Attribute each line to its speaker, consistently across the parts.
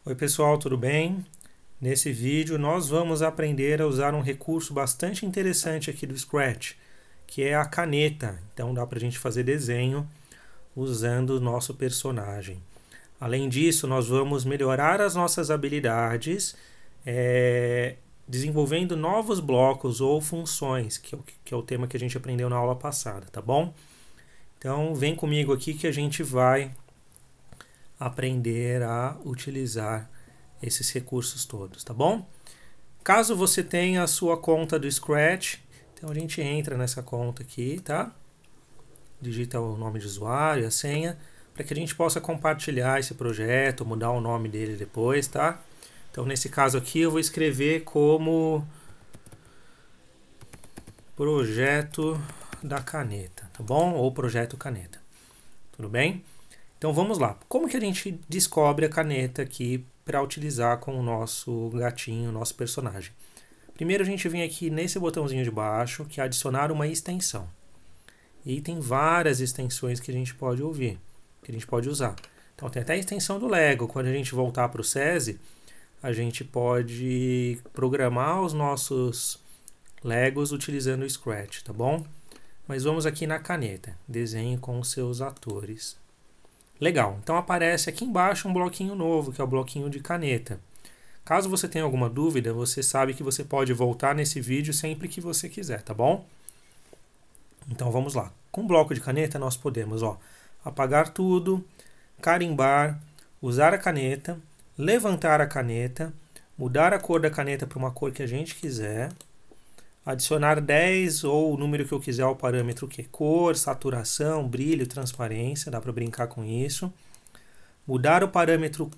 Speaker 1: Oi pessoal, tudo bem? Nesse vídeo nós vamos aprender a usar um recurso bastante interessante aqui do Scratch, que é a caneta. Então dá para a gente fazer desenho usando o nosso personagem. Além disso, nós vamos melhorar as nossas habilidades desenvolvendo novos blocos ou funções, que é o tema que a gente aprendeu na aula passada, tá bom? Então vem comigo aqui que a gente vai aprender a utilizar esses recursos todos, tá bom? Caso você tenha a sua conta do Scratch, então a gente entra nessa conta aqui, tá? Digita o nome de usuário, a senha, para que a gente possa compartilhar esse projeto, mudar o nome dele depois, tá? Então nesse caso aqui eu vou escrever como projeto da caneta, tá bom? Ou projeto caneta, tudo bem? Então vamos lá. Como que a gente descobre a caneta aqui para utilizar com o nosso gatinho, nosso personagem? Primeiro a gente vem aqui nesse botãozinho de baixo, que é adicionar uma extensão. E tem várias extensões que a gente pode ouvir, que a gente pode usar. Então tem até a extensão do Lego. Quando a gente voltar para o SESI, a gente pode programar os nossos Legos utilizando o Scratch, tá bom? Mas vamos aqui na caneta. Desenhe com os seus atores. Legal, então aparece aqui embaixo um bloquinho novo, que é o bloquinho de caneta. Caso você tenha alguma dúvida, você sabe que você pode voltar nesse vídeo sempre que você quiser, tá bom? Então vamos lá. Com o bloco de caneta nós podemos apagar tudo, carimbar, usar a caneta, levantar a caneta, mudar a cor da caneta para uma cor que a gente quiser, adicionar 10 ou o número que eu quiser ao parâmetro que é cor, saturação, brilho, transparência, dá para brincar com isso. Mudar o parâmetro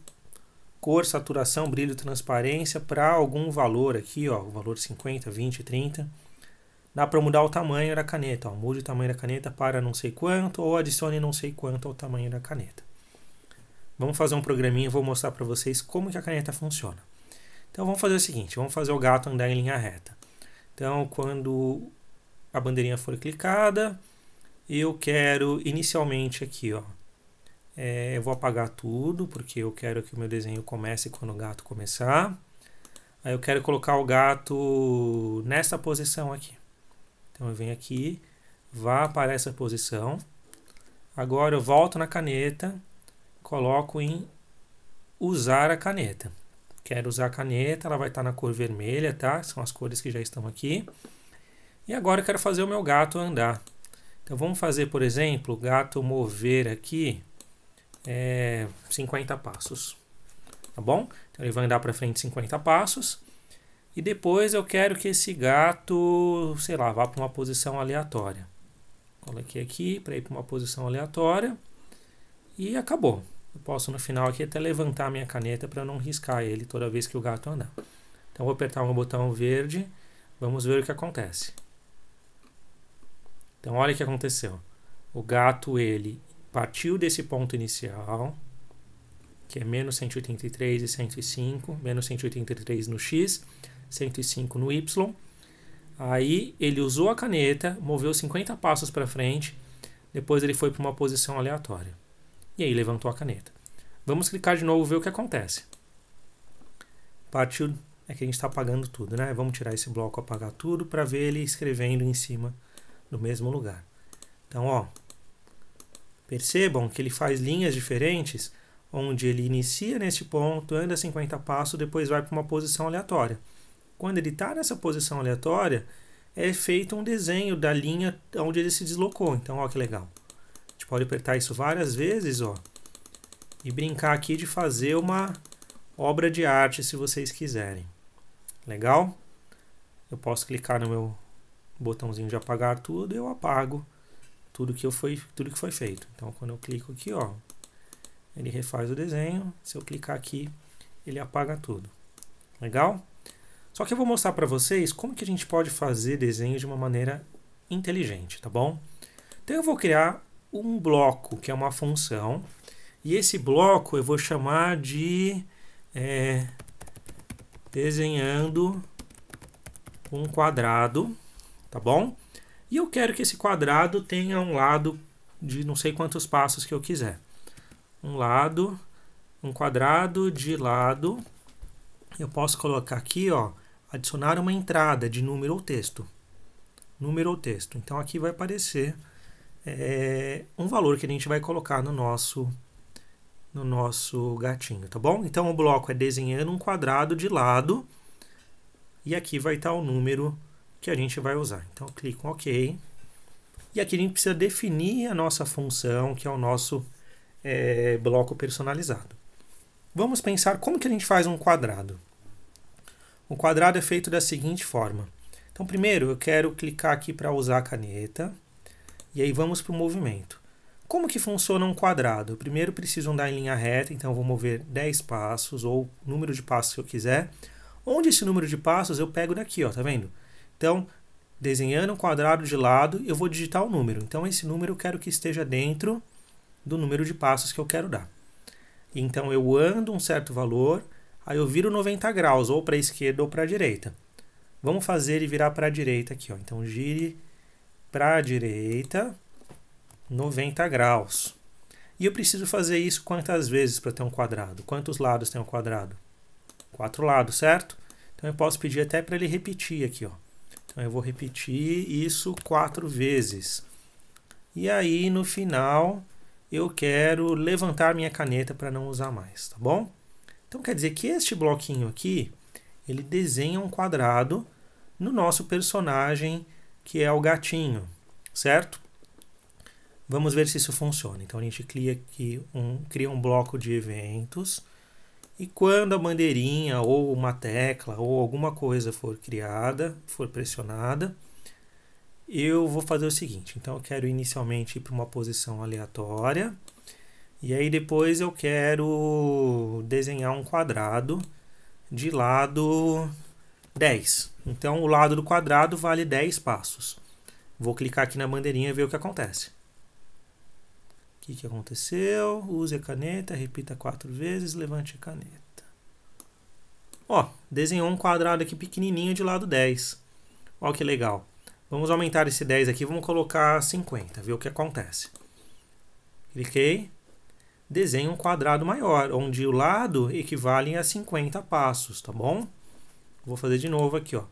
Speaker 1: cor, saturação, brilho, transparência para algum valor aqui, o valor 50, 20, 30. Dá para mudar o tamanho da caneta, mude o tamanho da caneta para não sei quanto ou adicione não sei quanto ao tamanho da caneta. Vamos fazer um programinha e vou mostrar para vocês como que a caneta funciona. Então vamos fazer o seguinte, vamos fazer o gato andar em linha reta. Então, quando a bandeirinha for clicada, eu quero inicialmente aqui, eu vou apagar tudo, porque eu quero que o meu desenho comece quando o gato começar. Aí eu quero colocar o gato nessa posição aqui. Então eu venho aqui, vá para essa posição. Agora eu volto na caneta, coloco em usar a caneta. Quero usar a caneta, ela vai estar na cor vermelha, tá? São as cores que já estão aqui. E agora eu quero fazer o meu gato andar. Então vamos fazer, por exemplo, o gato mover aqui 50 passos. Tá bom? Então ele vai andar para frente 50 passos. E depois eu quero que esse gato, sei lá, vá para uma posição aleatória. Coloquei aqui para ir para uma posição aleatória. E acabou. Eu posso no final aqui até levantar a minha caneta para não riscar ele toda vez que o gato andar. Então vou apertar o botão verde, vamos ver o que acontece. Então olha o que aconteceu. O gato ele partiu desse ponto inicial, que é menos 183 e 105, menos 183 no X, 105 no Y. Aí ele usou a caneta, moveu 50 passos para frente, depois ele foi para uma posição aleatória. E aí levantou a caneta. Vamos clicar de novo e ver o que acontece. Partiu, é que a gente está apagando tudo, né? Vamos tirar esse bloco, apagar tudo, para ver ele escrevendo em cima no mesmo lugar. Então, percebam que ele faz linhas diferentes, onde ele inicia nesse ponto, anda 50 passos, depois vai para uma posição aleatória. Quando ele está nessa posição aleatória, é feito um desenho da linha onde ele se deslocou. Então, que legal. A gente pode apertar isso várias vezes, e brincar aqui de fazer uma obra de arte, se vocês quiserem. Legal? Eu posso clicar no meu botãozinho de apagar tudo e eu apago tudo que foi feito. Então, quando eu clico aqui, ele refaz o desenho. Se eu clicar aqui, ele apaga tudo. Legal? Só que eu vou mostrar para vocês como que a gente pode fazer desenho de uma maneira inteligente, tá bom? Então, eu vou criar um bloco, que é uma função. E esse bloco eu vou chamar de desenhando um quadrado, tá bom? E eu quero que esse quadrado tenha um lado de não sei quantos passos que eu quiser. Um lado, um quadrado de lado, eu posso colocar aqui, ó, adicionar uma entrada de número ou texto. Número ou texto. Então aqui vai aparecer um valor que a gente vai colocar no nosso gatinho, tá bom? Então o bloco é desenhando um quadrado de lado e aqui vai estar o número que a gente vai usar. Então eu clico em OK. E aqui a gente precisa definir a nossa função, que é o nosso bloco personalizado. Vamos pensar como que a gente faz um quadrado. O quadrado é feito da seguinte forma. Então primeiro eu quero clicar aqui para usar a caneta. E aí vamos para o movimento. Como que funciona um quadrado? Eu primeiro preciso andar em linha reta, então eu vou mover 10 passos, ou o número de passos que eu quiser. Onde esse número de passos eu pego daqui, ó, tá vendo? Então, desenhando um quadrado de lado, eu vou digitar o número. Então esse número eu quero que esteja dentro do número de passos que eu quero dar. Então eu ando um certo valor, aí eu viro 90 graus, ou para a esquerda ou para a direita. Vamos fazer ele virar para a direita aqui, ó. Então gire para a direita 90 graus. E eu preciso fazer isso quantas vezes para ter um quadrado? Quantos lados tem um quadrado? 4 lados, certo? Então eu posso pedir até para ele repetir aqui, ó. Então eu vou repetir isso 4 vezes. E aí no final eu quero levantar minha caneta para não usar mais, tá bom? Então quer dizer que este bloquinho aqui, ele desenha um quadrado no nosso personagem, que é o gatinho, certo? Vamos ver se isso funciona. Então a gente cria um bloco de eventos e quando a bandeirinha ou uma tecla ou alguma coisa for criada, for pressionada, eu vou fazer o seguinte. Então eu quero inicialmente ir para uma posição aleatória e aí depois eu quero desenhar um quadrado de lado 10. Então o lado do quadrado vale 10 passos. Vou clicar aqui na bandeirinha e ver o que acontece. O que aconteceu? Use a caneta, repita 4 vezes, levante a caneta. Ó, desenhou um quadrado aqui pequenininho de lado 10. Ó que legal. Vamos aumentar esse 10 aqui, vamos colocar 50, ver o que acontece. Cliquei. Desenho um quadrado maior, onde o lado equivale a 50 passos, tá bom? Vou fazer de novo aqui, ó.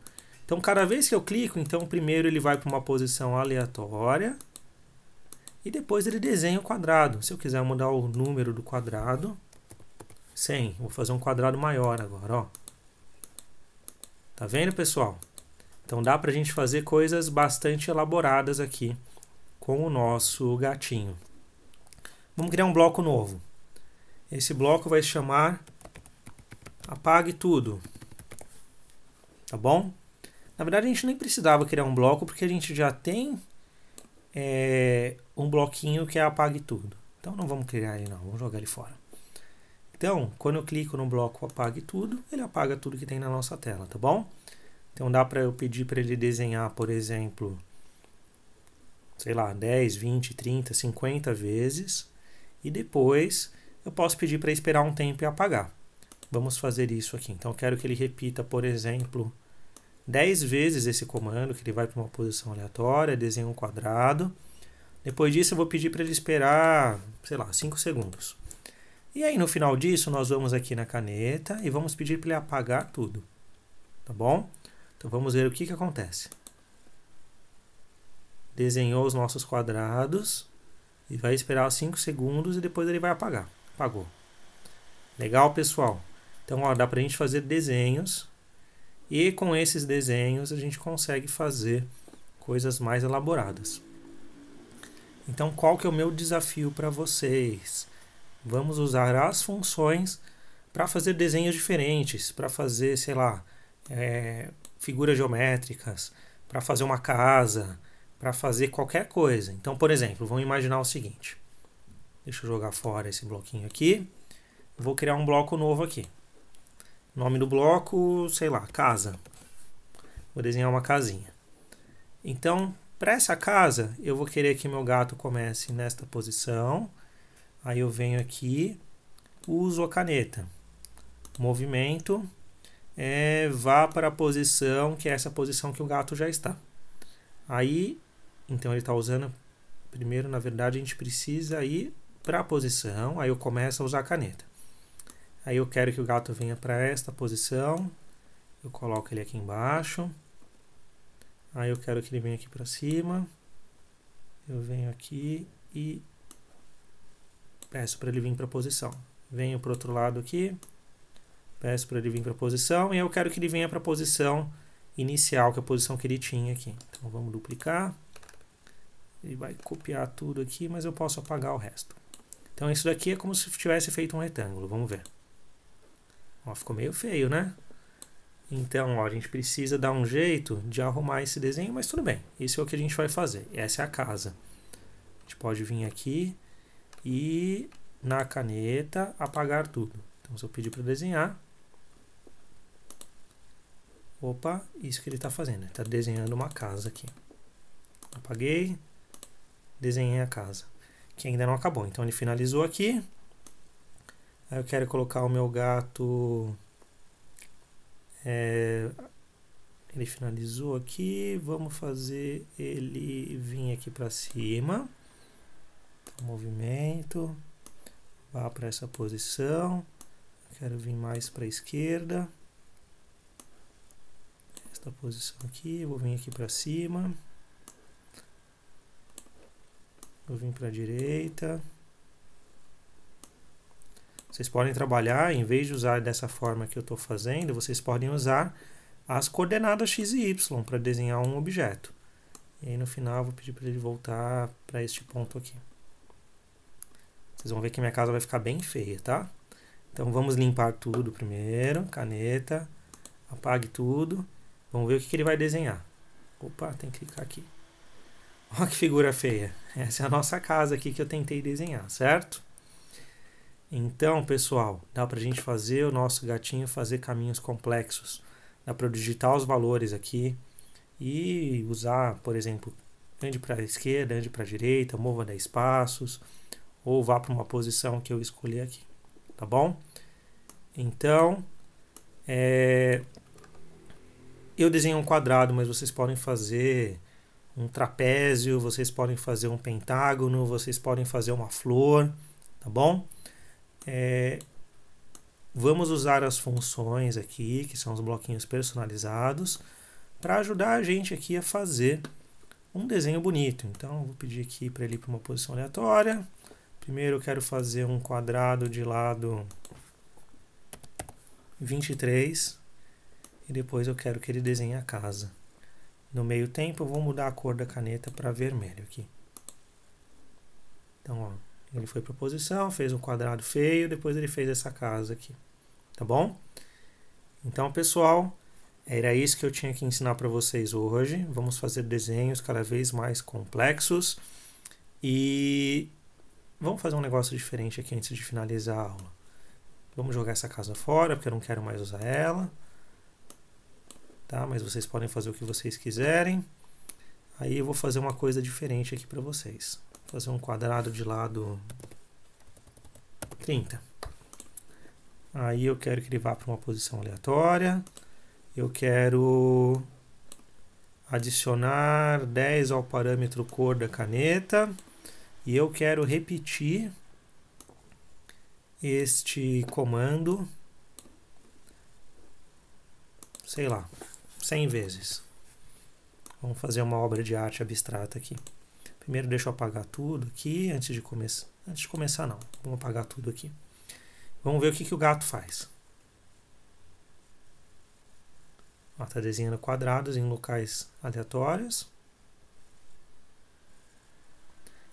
Speaker 1: Então, cada vez que eu clico, então primeiro ele vai para uma posição aleatória e depois ele desenha o quadrado. Se eu quiser mudar o número do quadrado, 100. Vou fazer um quadrado maior agora, ó. Tá vendo, pessoal? Então dá pra gente fazer coisas bastante elaboradas aqui com o nosso gatinho. Vamos criar um bloco novo. Esse bloco vai se chamar Apague Tudo. Tá bom? Na verdade, a gente nem precisava criar um bloco, porque a gente já tem um bloquinho que é Apague Tudo. Então, não vamos criar ele não, vamos jogar ele fora. Então, quando eu clico no bloco Apague Tudo, ele apaga tudo que tem na nossa tela, tá bom? Então, dá para eu pedir para ele desenhar, por exemplo, sei lá, 10, 20, 30, 50 vezes. E depois, eu posso pedir para esperar um tempo e apagar. Vamos fazer isso aqui. Então, eu quero que ele repita, por exemplo, 10 vezes esse comando, que ele vai para uma posição aleatória, desenha um quadrado. Depois disso, eu vou pedir para ele esperar, sei lá, 5 segundos. E aí, no final disso, nós vamos aqui na caneta e vamos pedir para ele apagar tudo. Tá bom? Então, vamos ver o que acontece. Desenhou os nossos quadrados e vai esperar 5 segundos e depois ele vai apagar. Apagou. Legal, pessoal? Então, ó, dá para a gente fazer desenhos. E com esses desenhos a gente consegue fazer coisas mais elaboradas. Então, qual que é o meu desafio para vocês? Vamos usar as funções para fazer desenhos diferentes, para fazer, sei lá, figuras geométricas, para fazer uma casa, para fazer qualquer coisa. Então, por exemplo, vamos imaginar o seguinte. Deixa eu jogar fora esse bloquinho aqui. Vou criar um bloco novo aqui. Nome do bloco, sei lá, casa. Vou desenhar uma casinha. Então, para essa casa, eu vou querer que meu gato comece nesta posição. Aí eu venho aqui, uso a caneta. Movimento, vá para a posição, que é essa posição que o gato já está. Aí, então ele está usando, primeiro, na verdade, a gente precisa ir para a posição, aí eu começo a usar a caneta. Aí eu quero que o gato venha para esta posição. Eu coloco ele aqui embaixo. Aí eu quero que ele venha aqui para cima. Eu venho aqui e peço para ele vir para a posição. Venho para o outro lado aqui. Peço para ele vir para a posição. E eu quero que ele venha para a posição inicial, que é a posição que ele tinha aqui. Então vamos duplicar. Ele vai copiar tudo aqui, mas eu posso apagar o resto. Então isso daqui é como se tivesse feito um retângulo. Vamos ver. Ó, ficou meio feio, né? Então, ó, a gente precisa dar um jeito de arrumar esse desenho, mas tudo bem. Isso é o que a gente vai fazer. Essa é a casa. A gente pode vir aqui e na caneta apagar tudo. Então, se eu pedir para desenhar... Opa, isso que ele está fazendo. Ele está desenhando uma casa aqui. Apaguei, desenhei a casa, que ainda não acabou. Então, ele finalizou aqui. Aí eu quero colocar o meu gato... ele finalizou aqui, vamos fazer ele vir aqui para cima, movimento, vá para essa posição, quero vir mais para a esquerda, esta posição aqui, vou vir aqui para cima, vou vir para a direita. Vocês podem trabalhar, em vez de usar dessa forma que eu estou fazendo, vocês podem usar as coordenadas x e y para desenhar um objeto. E aí no final eu vou pedir para ele voltar para este ponto aqui. Vocês vão ver que minha casa vai ficar bem feia, tá? Então vamos limpar tudo primeiro, caneta, apague tudo. Vamos ver o que ele vai desenhar. Opa, tem que clicar aqui. Olha que figura feia. Essa é a nossa casa aqui que eu tentei desenhar, certo? Então, pessoal, dá para a gente fazer o nosso gatinho fazer caminhos complexos. Dá para digitar os valores aqui e usar, por exemplo, ande para a esquerda, ande para a direita, mova 10 passos, ou vá para uma posição que eu escolhi aqui, tá bom? Então, eu desenhei um quadrado, mas vocês podem fazer um trapézio, vocês podem fazer um pentágono, vocês podem fazer uma flor, tá bom? Vamos usar as funções aqui, que são os bloquinhos personalizados, para ajudar a gente aqui a fazer um desenho bonito. Então, eu vou pedir aqui para ele ir para uma posição aleatória. Primeiro eu quero fazer um quadrado de lado 23 e depois eu quero que ele desenhe a casa. No meio tempo eu vou mudar a cor da caneta para vermelho aqui. Então, ó, ele foi para a posição, fez um quadrado feio, depois ele fez essa casa aqui, tá bom? Então, pessoal, era isso que eu tinha que ensinar para vocês hoje. Vamos fazer desenhos cada vez mais complexos e vamos fazer um negócio diferente aqui antes de finalizar a aula. Vamos jogar essa casa fora, porque eu não quero mais usar ela, tá? Mas vocês podem fazer o que vocês quiserem. Aí eu vou fazer uma coisa diferente aqui para vocês. Fazer um quadrado de lado 30. Aí eu quero que ele vá para uma posição aleatória. Eu quero adicionar 10 ao parâmetro cor da caneta. E eu quero repetir este comando, sei lá, 100 vezes. Vamos fazer uma obra de arte abstrata aqui. Primeiro deixa eu apagar tudo aqui, antes de começar não, vamos apagar tudo aqui. Vamos ver o que o gato faz. Está desenhando quadrados em locais aleatórios.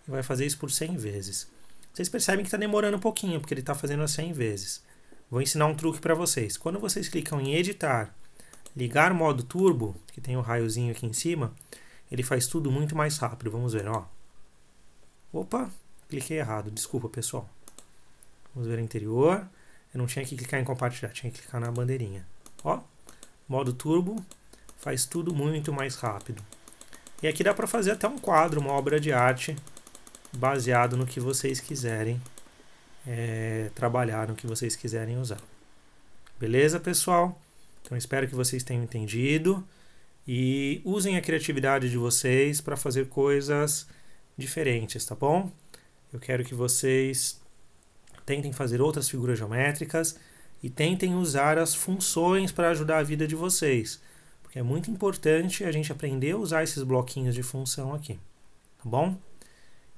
Speaker 1: E vai fazer isso por 100 vezes. Vocês percebem que está demorando um pouquinho, porque ele está fazendo 100 vezes. Vou ensinar um truque para vocês. Quando vocês clicam em editar, ligar modo turbo, que tem um raiozinho aqui em cima, ele faz tudo muito mais rápido. Vamos ver, ó. Opa, cliquei errado, desculpa pessoal. Vamos ver o interior. Eu não tinha que clicar em compartilhar, tinha que clicar na bandeirinha. Ó, modo turbo, faz tudo muito mais rápido. E aqui dá para fazer até um quadro, uma obra de arte, baseado no que vocês quiserem trabalhar, no que vocês quiserem usar. Beleza, pessoal? Então espero que vocês tenham entendido e usem a criatividade de vocês para fazer coisas diferentes, tá bom? Eu quero que vocês tentem fazer outras figuras geométricas. e tentem usar as funções para ajudar a vida de vocês, porque é muito importante a gente aprender a usar esses bloquinhos de função aqui, tá bom?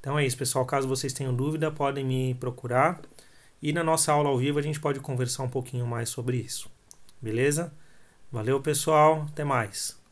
Speaker 1: Então é isso, pessoal. Caso vocês tenham dúvida, podem me procurar. E na nossa aula ao vivo a gente pode conversar um pouquinho mais sobre isso. Beleza? Valeu, pessoal. Até mais.